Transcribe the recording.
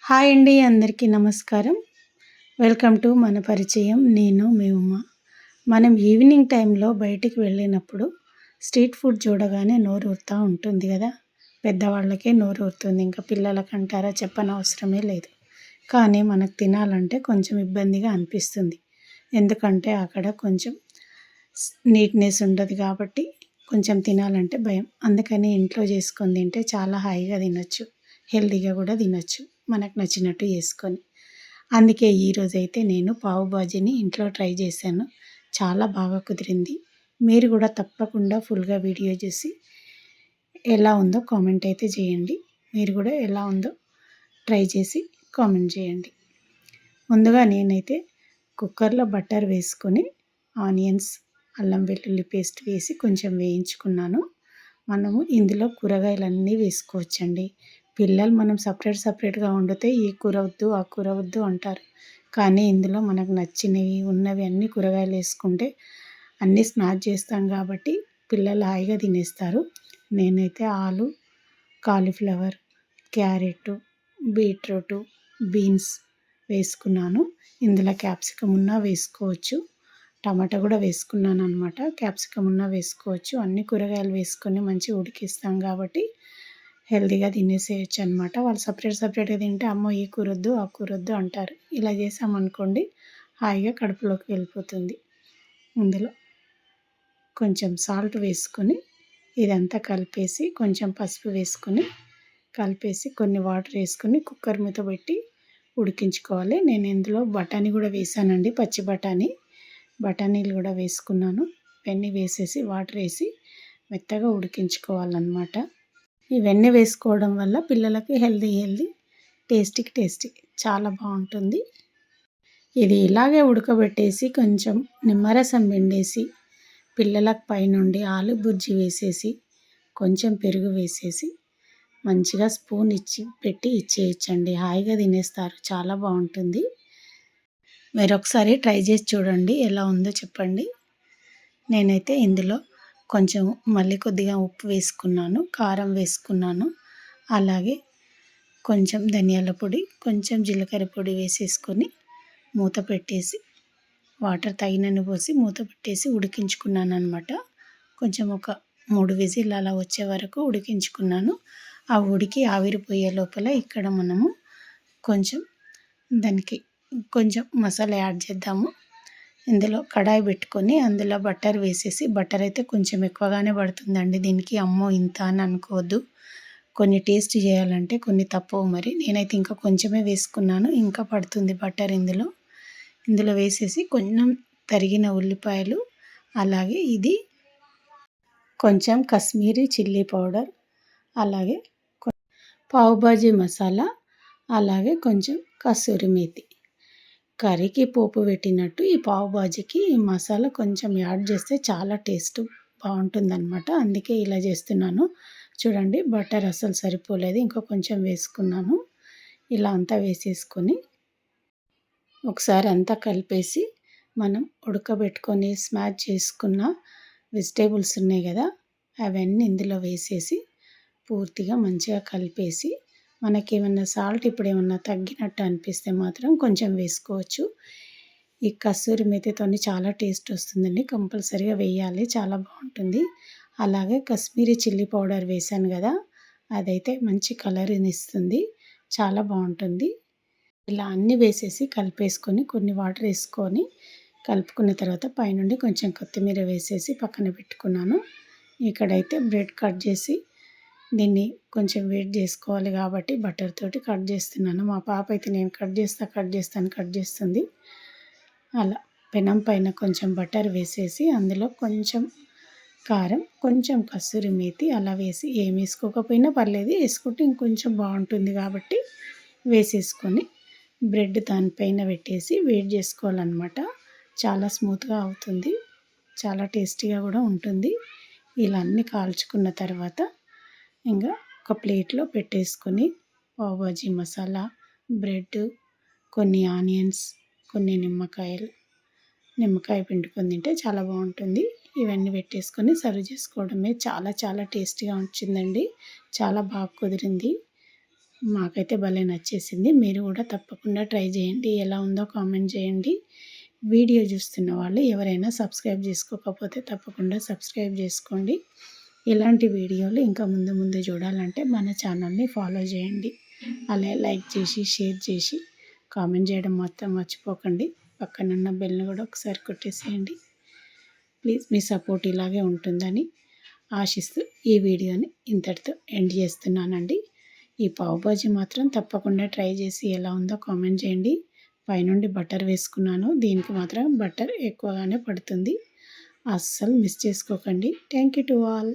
Hi అండి, అందరికీ నమస్కారం. వెల్కమ్ టు మన పరిచయం. నేను మీ ఉమ్మ. మనం ఈవినింగ్ టైంలో బయటికి వెళ్ళినప్పుడు స్ట్రీట్ ఫుడ్ చూడగానే నోరు ఊరుతూ ఉంటుంది కదా. పెద్దవాళ్ళకే నోరు ఊరుతుంది, ఇంకా పిల్లలకంటారా చెప్పనవసరమే లేదు. కానీ మనకు తినాలంటే కొంచెం ఇబ్బందిగా అనిపిస్తుంది. ఎందుకంటే అక్కడ కొంచెం నీట్నెస్ ఉండదు కాబట్టి కొంచెం తినాలంటే భయం. అందుకని ఇంట్లో చేసుకొని తింటే చాలా హాయిగా తినొచ్చు, హెల్తీగా కూడా తినొచ్చు, మనకు నచ్చినట్టు చేసుకొని. అందుకే ఈరోజైతే నేను పావు బాజీని ఇంట్లో ట్రై చేశాను. చాలా బాగా కుదిరింది. మీరు కూడా తప్పకుండా ఫుల్గా వీడియో చూసి ఎలా ఉందో కామెంట్ అయితే చేయండి. మీరు కూడా ఎలా ఉందో ట్రై చేసి కామెంట్ చేయండి. ముందుగా నేనైతే కుక్కర్లో బటర్ వేసుకొని ఆనియన్స్, అల్లం వెల్లుల్లి పేస్ట్ వేసి కొంచెం వేయించుకున్నాను. మనము ఇందులో కూరగాయలన్నీ వేసుకోవచ్చండి. పిల్లలు మనం సపరేట్గా వండితే ఈ కూర వద్దు ఆ కూర వద్దు అంటారు. కానీ ఇందులో మనకు నచ్చినవి ఉన్నవి అన్ని కూరగాయలు వేసుకుంటే అన్నీ స్మాష్ చేస్తాం కాబట్టి పిల్లలు హాయిగా తినేస్తారు. నేనైతే ఆలు, కాలీఫ్లవర్, క్యారెట్, బీట్రూట్, బీన్స్ వేసుకున్నాను. ఇందులో క్యాప్సికమ్ ఉన్నా వేసుకోవచ్చు, టమాటా కూడా వేసుకున్నాను అనమాట. క్యాప్సికమ్ ఉన్నా వేసుకోవచ్చు. అన్ని కూరగాయలు వేసుకొని మంచిగా ఉడికిస్తాం కాబట్టి హెల్తీగా తినేసేయచ్చు అనమాట. వాళ్ళు సపరేట్గా తింటే అమ్మో ఈ కూర వద్దు ఆ కూర వద్దు అంటారు. ఇలా చేసామనుకోండి హాయిగా కడుపులోకి వెళ్ళిపోతుంది. ఇందులో కొంచెం సాల్ట్ వేసుకొని ఇదంతా కలిపేసి కొంచెం పసుపు వేసుకొని కలిపేసి కొన్ని వాటర్ వేసుకొని కుక్కర్ మీద పెట్టి ఉడికించుకోవాలి. నేను ఇందులో బఠానీ కూడా వేసానండి, పచ్చి బఠానీలు కూడా వేసుకున్నాను. ఇవన్నీ వేసేసి వాటర్ వేసి మెత్తగా ఉడికించుకోవాలన్నమాట. ఇవన్నీ వేసుకోవడం వల్ల పిల్లలకి హెల్తీ, టేస్టీ చాలా బాగుంటుంది. ఇది ఇలాగే ఉడకబెట్టేసి కొంచెం నిమ్మరసం పిండేసి పిల్లలకు పైనుండి ఆలు బుజ్జి వేసేసి కొంచెం పెరుగు వేసేసి మంచిగా స్పూన్ పెట్టి ఇచ్చేయచ్చండి. హాయిగా తినేస్తారు, చాలా బాగుంటుంది. మీరు ఒకసారి ట్రై చేసి చూడండి, ఎలా ఉందో చెప్పండి. నేనైతే ఇందులో కొంచెం మళ్ళీ కొద్దిగా ఉప్పు వేసుకున్నాను, కారం వేసుకున్నాను, అలాగే కొంచెం ధనియాల పొడి, కొంచెం జీలకర్ర పొడి వేసేసుకొని మూత పెట్టేసి వాటర్ తగినన్ని పోసి మూత పెట్టేసి ఉడికించుకున్నాను అనమాట. కొంచెం ఒక 3 విజిల్ అలా వచ్చే వరకు ఉడికించుకున్నాను. ఆ ఉడికి ఆవిరిపోయే లోపల ఇక్కడ మనము కొంచెం దానికి కొంచెం మసాలా యాడ్ చేద్దాము. ఇందులో కడాయి పెట్టుకొని అందులో బటర్ వేసేసి, బటర్ అయితే కొంచెం ఎక్కువగానే పడుతుందండి దీనికి, అమ్మో ఇంత అని అనుకోవద్దు. కొన్ని టేస్ట్ చేయాలంటే కొన్ని తప్పవు మరి. నేనైతే ఇంకా కొంచెమే వేసుకున్నాను, ఇంకా పడుతుంది బటర్ ఇందులో వేసేసి కొంచెం తరిగిన ఉల్లిపాయలు, అలాగే ఇది కొంచెం కాశ్మీరీ చిల్లీ పౌడర్, అలాగే పావు బాజీ మసాలా, అలాగే కొంచెం కసూరి మేతి. కర్రీకి పోపు పెట్టినట్టు ఈ పావు బాజీకి ఈ మసాలా కొంచెం యాడ్ చేస్తే చాలా టేస్ట్ బాగుంటుందన్నమాట. అందుకే ఇలా చేస్తున్నాను. చూడండి బటర్ అసలు సరిపోలేదు, ఇంకా కొంచెం వేసుకున్నాను. ఇలా అంతా వేసేసుకొని ఒకసారి అంతా కలిపేసి మనం ఉడకబెట్టుకొని స్మాష్ చేసుకున్న వెజిటేబుల్స్ ఉన్నాయి కదా, అవన్నీ ఇందులో వేసేసి పూర్తిగా మంచిగా కలిపేసి మనకేమన్నా సాల్ట్ ఇప్పుడు ఏమన్నా తగ్గినట్టు అనిపిస్తే మాత్రం కొంచెం వేసుకోవచ్చు. ఈ కసూరి మేతితో చాలా టేస్ట్ వస్తుందండి, కంపల్సరీగా వేయాలి, చాలా బాగుంటుంది. అలాగే కాశ్మీరీ చిల్లీ పౌడర్ వేసాను కదా, అదైతే మంచి కలర్ని ఇస్తుంది, చాలా బాగుంటుంది. ఇలా అన్నీ వేసేసి కలిపేసుకొని కొన్ని వాటర్ వేసుకొని కలుపుకున్న తర్వాత పైనుండి కొంచెం కొత్తిమీర వేసేసి పక్కన పెట్టుకున్నాను. ఇక్కడైతే బ్రెడ్ కట్ చేసి దీన్ని కొంచెం వేడి చేసుకోవాలి కాబట్టి బటర్ తోటి కట్ చేస్తున్నాను. మా పాప అయితే నేను కట్ చేస్తుంది. అలా పెనం పైన కొంచెం బటర్ వేసేసి అందులో కొంచెం కారం, కొంచెం కసూరి మేతి అలా వేసి, ఏం వేసుకోకపోయినా పర్లేదు, వేసుకుంటే ఇంకొంచెం బాగుంటుంది కాబట్టి వేసేసుకొని బ్రెడ్ దానిపైన పెట్టేసి వేడి చేసుకోవాలన్నమాట. చాలా స్మూత్గా అవుతుంది, చాలా టేస్టీగా కూడా ఉంటుంది. ఇలా అన్నీ కాల్చుకున్న తర్వాత ఇంకా ఒక ప్లేట్లో పెట్టేసుకొని పావ్ భాజీ మసాలా, బ్రెడ్, కొన్ని ఆనియన్స్, కొన్ని నిమ్మకాయ పిండుకొని తింటే చాలా బాగుంటుంది. ఇవన్నీ పెట్టేసుకొని సర్వ్ చేసుకోవడమే. చాలా టేస్టీగా వచ్చిందండి, చాలా బాగా కుదిరింది. మాకైతే భలే నచ్చేసింది. మీరు కూడా తప్పకుండా ట్రై చేయండి. ఎలా ఉందో కామెంట్ చేయండి. వీడియో చూస్తున్న వాళ్ళు ఎవరైనా సబ్స్క్రైబ్ చేసుకోకపోతే తప్పకుండా సబ్స్క్రైబ్ చేసుకోండి. ఇలాంటి వీడియోలు ఇంకా ముందు ముందు చూడాలంటే మన ఛానల్ని ఫాలో చేయండి. అలాగే లైక్ చేసి షేర్ చేసి కామెంట్ చేయడం మొత్తం మర్చిపోకండి. పక్కనున్న బెల్ని కూడా ఒకసారి కొట్టేసేయండి. ప్లీజ్ మీ సపోర్ట్ ఇలాగే ఉంటుందని ఆశిస్తూ ఈ వీడియోని ఇంతటితో ఎండ్ చేస్తున్నానండి. ఈ పావు బాజీ మాత్రం తప్పకుండా ట్రై చేసి ఎలా ఉందో కామెంట్ చేయండి. పైనుండి బటర్ వేసుకున్నాను. దీనికి మాత్రం బటర్ ఎక్కువగానే పడుతుంది. అస్సలు మిస్ చేసుకోకండి. Thank you to all.